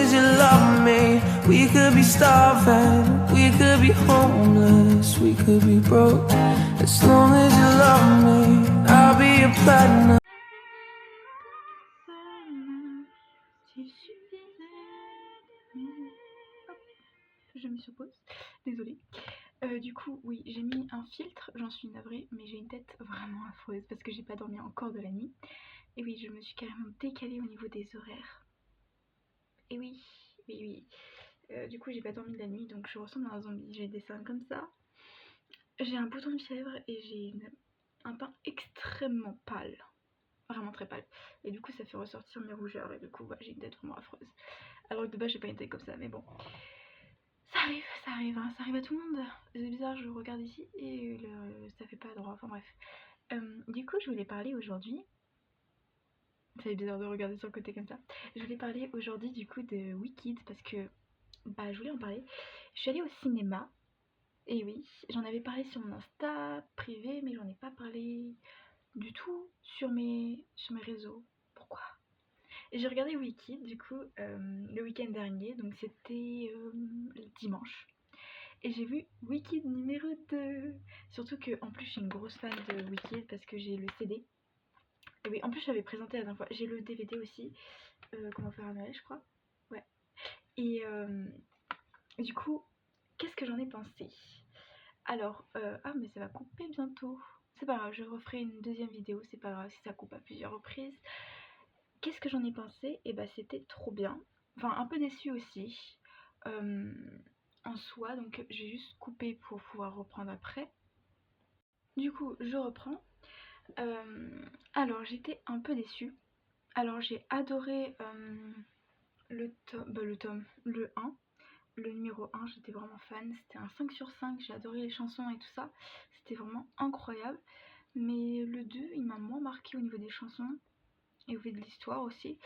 as you love me, we could be starving, we could be homeless, we could be broke. As long as you love me, I'll be a platinum. Je me suppose, désolée. Du coup, oui, j'ai mis un filtre, j'en suis navrée, mais j'ai une tête vraiment affreuse parce que j'ai pas dormi encore de la nuit. Et oui, je me suis carrément décalée au niveau des horaires. Et oui, oui. Du coup, j'ai pas dormi de la nuit, donc je ressemble à un zombie. J'ai des seins comme ça. J'ai un bouton de fièvre et j'ai un teint extrêmement pâle. Vraiment très pâle. Et du coup, ça fait ressortir mes rougeurs. Et du coup, j'ai une tête vraiment affreuse. Alors que de base, j'ai pas une tête comme ça, mais bon. Ça arrive, hein, ça arrive à tout le monde. C'est bizarre, je regarde ici et ça fait pas droit. Enfin bref. Du coup, je voulais parler aujourd'hui. C'est bizarre de regarder sur le côté comme ça. Je voulais parler aujourd'hui du coup de Wicked parce que je voulais en parler. Je suis allée au cinéma. Et oui, j'en avais parlé sur mon Insta privé, mais j'en ai pas parlé du tout sur mes réseaux. Pourquoi? Et j'ai regardé Wicked du coup le week-end dernier, donc c'était le dimanche. Et j'ai vu Wicked numéro 2. Surtout que en plus je suis une grosse fan de Wicked parce que j'ai le CD. Et oui, en plus je l'avais présenté la dernière fois. J'ai le DVD aussi. Comment faire à Noël, je crois. Ouais. Et du coup, qu'est-ce que j'en ai pensé? Alors, mais ça va couper bientôt. C'est pas grave, je referai une deuxième vidéo, c'est pas grave si ça coupe à plusieurs reprises. Qu'est-ce que j'en ai pensé? Et c'était trop bien. Enfin, un peu déçue aussi. En soi, donc j'ai juste coupé pour pouvoir reprendre après. Du coup, je reprends. Alors, j'étais un peu déçue. Alors, j'ai adoré le 1. Le numéro 1, j'étais vraiment fan. C'était un 5 sur 5. J'ai adoré les chansons et tout ça. C'était vraiment incroyable. Mais le 2, il m'a moins marqué au niveau des chansons et au niveau de l'histoire aussi.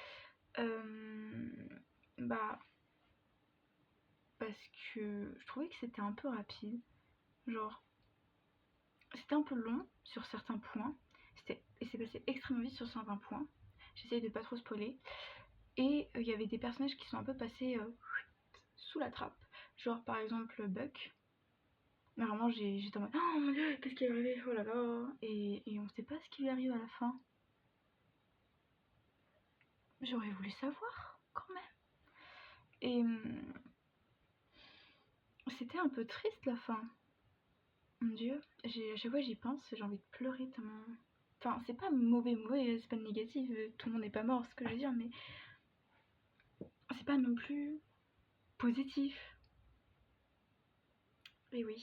Parce que je trouvais que c'était un peu rapide. Genre, c'était un peu long sur certains points. Et c'est passé extrêmement vite sur certains points. J'essaye de pas trop spoiler. Et il y avait des personnages qui sont un peu passés sous la trappe. Genre par exemple Buck. Mais vraiment j'étais en mode oh mon dieu, qu'est-ce qui est arrivé? Oh là là. Et on sait pas ce qui lui arrive à la fin. J'aurais voulu savoir quand même. Et c'était un peu triste la fin. Mon dieu, à chaque fois j'y pense, j'ai envie de pleurer tellement. Enfin, c'est pas mauvais, c'est pas négatif, tout le monde n'est pas mort, ce que je veux dire, mais c'est pas non plus positif. Et oui.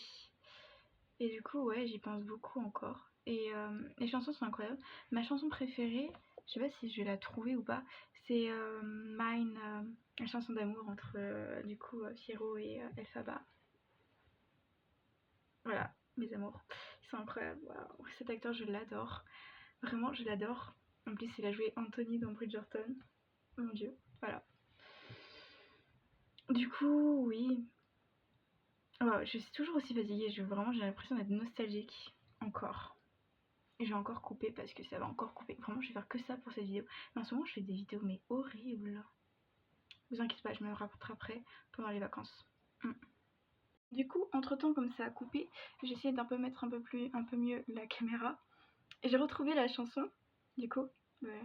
Et du coup, ouais, j'y pense beaucoup encore. Et les chansons sont incroyables. Ma chanson préférée, je sais pas si je vais la trouver ou pas, c'est Mine, la chanson d'amour entre du coup Fiero et Elphaba. Voilà, mes amours. Ils sont incroyables. Wow. Cet acteur, je l'adore. Vraiment, je l'adore. En plus, il a joué Anthony dans Bridgerton. Mon dieu, voilà. Du coup, oui. Oh, je suis toujours aussi fatiguée. J'ai l'impression d'être nostalgique. Encore. Et je vais encore couper parce que ça va encore couper. Vraiment, je vais faire que ça pour cette vidéo. Mais en ce moment, je fais des vidéos, mais horribles. Vous inquiétez pas, je me rattraperai pendant les vacances. Du coup, entre temps, comme ça a coupé, j'ai essayé d'un peu mettre un peu mieux la caméra. Et j'ai retrouvé la chanson. Du coup, voilà.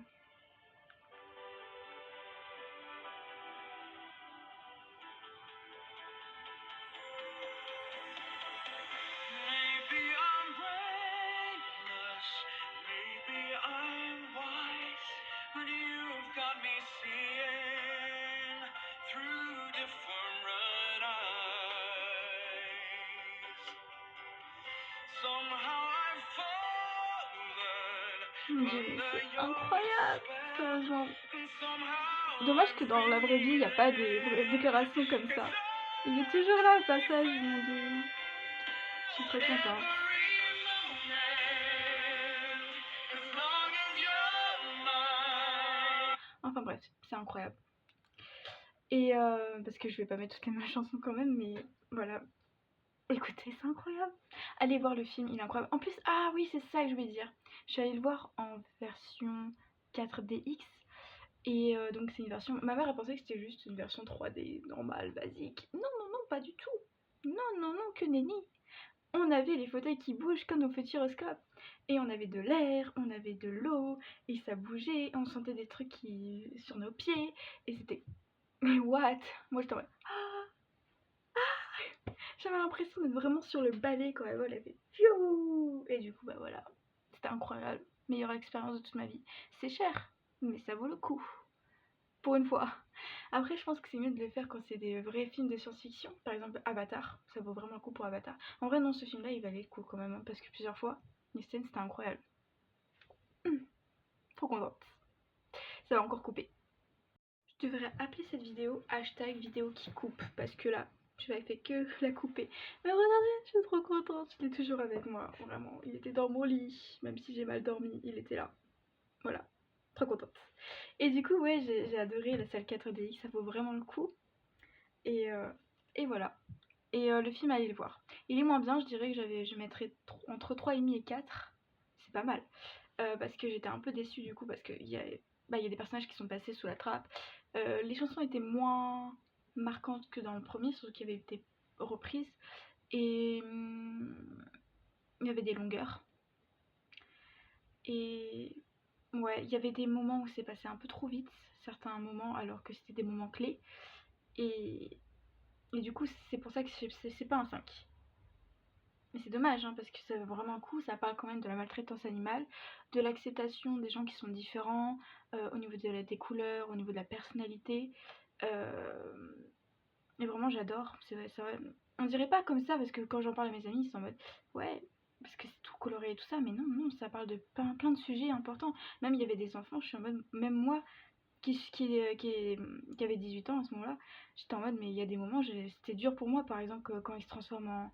C'est incroyable, ça, genre... Dommage que dans la vraie vie, il n'y a pas des déclarations comme ça. Il est toujours là, au passage, mon dieu. Je suis très contente. Enfin bref, c'est incroyable. Et parce que je vais pas mettre toutes les chansons quand même, mais voilà. Écoutez, c'est incroyable. Allez voir le film, il est incroyable. En plus, oui, c'est ça que je voulais dire. Je suis allée le voir en version 4DX. Et donc c'est une version... Ma mère a pensé que c'était juste une version 3D normale, basique. Non, non, non, pas du tout. Non, non, non, que nenni. On avait les fauteuils qui bougent comme nos petits gyroscopes. Et on avait de l'air, on avait de l'eau, et ça bougeait, on sentait des trucs sur nos pieds, et c'était... Mais what? Moi j'étais en mode... J'avais l'impression d'être vraiment sur le balai quand elle vole, elle fait fiou. Et du coup, bah voilà, c'était incroyable. Meilleure expérience de toute ma vie. C'est cher, mais ça vaut le coup. Pour une fois. Après, je pense que c'est mieux de le faire quand c'est des vrais films de science-fiction. Par exemple, Avatar, ça vaut vraiment le coup pour Avatar. En vrai, non, ce film-là, il valait le coup quand même, hein, parce que plusieurs fois, les scènes, c'était incroyable. Trop contente. Ça va encore couper. Je devrais appeler cette vidéo hashtag vidéo qui coupe, parce que là, je n'avais fait que la couper. Mais regardez, je suis trop contente, il est toujours avec moi, vraiment. Il était dans mon lit, même si j'ai mal dormi, il était là. Voilà, trop contente. Et du coup, ouais, j'ai adoré la salle 4DX, ça vaut vraiment le coup. Et voilà. Et le film, allez le voir. Il est moins bien, je dirais que je mettrais entre 3,5 et 4. C'est pas mal. Parce que j'étais un peu déçue du coup, parce qu'il y a des personnages qui sont passés sous la trappe. Les chansons étaient moins marquantes que dans le premier, surtout qu'il y avait été reprises. Et il y avait des longueurs. Et ouais, il y avait des moments où c'est passé un peu trop vite, certains moments, alors que c'était des moments clés. Et du coup, c'est pour ça que c'est pas un 5. Mais c'est dommage, hein, parce que ça vaut vraiment un coup, ça parle quand même de la maltraitance animale, de l'acceptation des gens qui sont différents, au niveau des couleurs, au niveau de la personnalité. Et vraiment, j'adore. C'est vrai. On dirait pas comme ça, parce que quand j'en parle à mes amis, ils sont en mode ouais, parce que c'est tout coloré et tout ça, mais non, non, ça parle de plein de sujets importants. Même il y avait des enfants, je suis en mode, même moi, qui avait 18 ans à ce moment-là, j'étais en mode, mais il y a des moments, c'était dur pour moi, par exemple, quand il se transforme en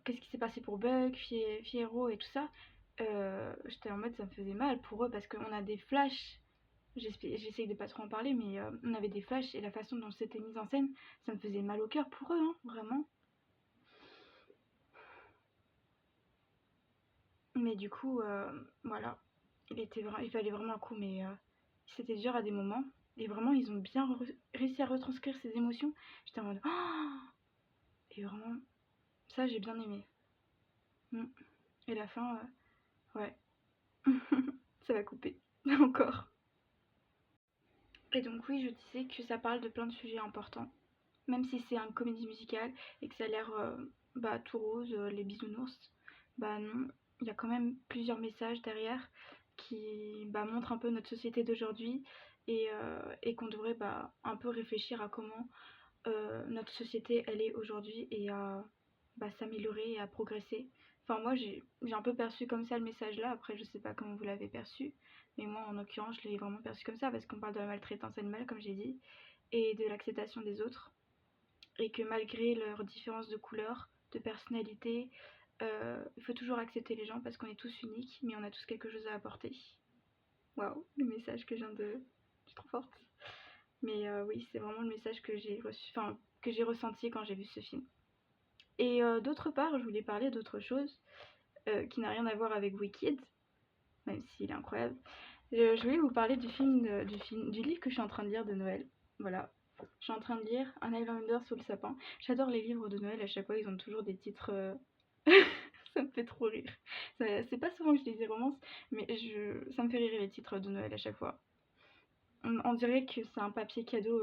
qu'est-ce qui s'est passé pour Buck, Fierro et tout ça, j'étais en mode ça me faisait mal pour eux parce qu'on a des flashs, j'essaye de pas trop en parler, mais on avait des flashs et la façon dont c'était mis en scène, ça me faisait mal au cœur pour eux, hein, vraiment. Mais du coup, voilà, il fallait vraiment un coup, mais c'était dur à des moments. Et vraiment, ils ont bien réussi à retranscrire ces émotions. J'étais en mode oh. Et vraiment, ça j'ai bien aimé. Et la fin, ouais. Ça va couper. Encore. Et donc oui, je disais que ça parle de plein de sujets importants. Même si c'est une comédie musicale et que ça a l'air tout rose, les bisounours, bah non, il y a quand même plusieurs messages derrière qui montrent un peu notre société d'aujourd'hui et qu'on devrait un peu réfléchir à comment notre société elle est aujourd'hui et à s'améliorer et à progresser. Enfin moi j'ai un peu perçu comme ça le message là, après je sais pas comment vous l'avez perçu, mais moi en l'occurrence je l'ai vraiment perçu comme ça parce qu'on parle de la maltraitance animale comme j'ai dit et de l'acceptation des autres et que malgré leurs différences de couleur, de personnalité, il faut toujours accepter les gens parce qu'on est tous uniques mais on a tous quelque chose à apporter. Waouh, le message que je viens de... Je suis trop forte. Mais oui, c'est vraiment le message que j'ai reçu, enfin que j'ai ressenti quand j'ai vu ce film. Et d'autre part, je voulais parler d'autre chose qui n'a rien à voir avec Wicked, même s'il est incroyable. Je voulais vous parler du livre que je suis en train de lire de Noël. Voilà, je suis en train de lire Un Highlander sous le sapin. J'adore les livres de Noël, à chaque fois ils ont toujours des titres... Ça me fait trop rire. C'est pas souvent que je lis des romances, mais ça me fait rire les titres de Noël à chaque fois. On dirait que c'est un papier cadeau,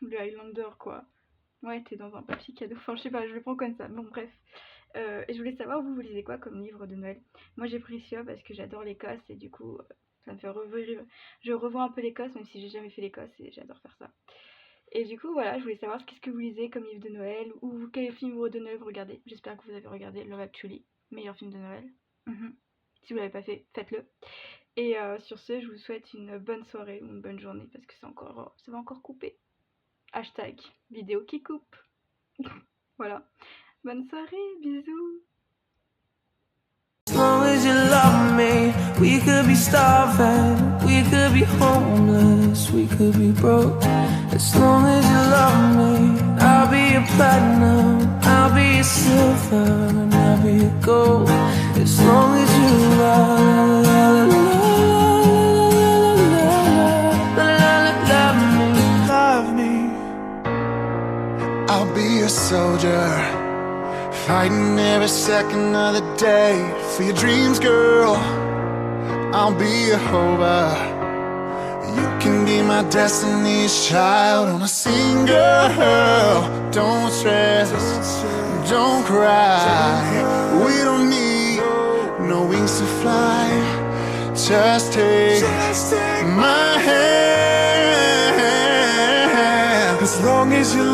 le Highlander, quoi. Ouais, t'es dans un papier cadeau. Enfin, je sais pas, je le prends comme ça. Bon, bref. Et je voulais savoir, vous lisez quoi comme livre de Noël? Moi, j'ai pris celui-là parce que j'adore l'Écosse et du coup, ça me fait revoir. Je revois un peu l'Écosse, même si j'ai jamais fait l'Écosse et j'adore faire ça. Et du coup, voilà, je voulais savoir qu'est-ce que vous lisez comme livre de Noël ou quel film de Noël vous regardez. J'espère que vous avez regardé Love Actually, meilleur film de Noël. Si vous l'avez pas fait, faites-le. Et sur ce, je vous souhaite une bonne soirée ou une bonne journée parce que ça va encore couper. Hashtag vidéo qui coupe. Voilà. Bonne soirée, bisous. As long as you love me, we could be starving, we could be homeless, we could be broke. As long as you love me, I'll be a platinum, I'll be a silver, and I'll be a gold. As long as you love be a soldier, fighting every second of the day for your dreams, girl. I'll be a hover. You can be my destiny's child on a single. Don't stress, don't cry. We don't need no wings to fly. Just take my hand. As long as you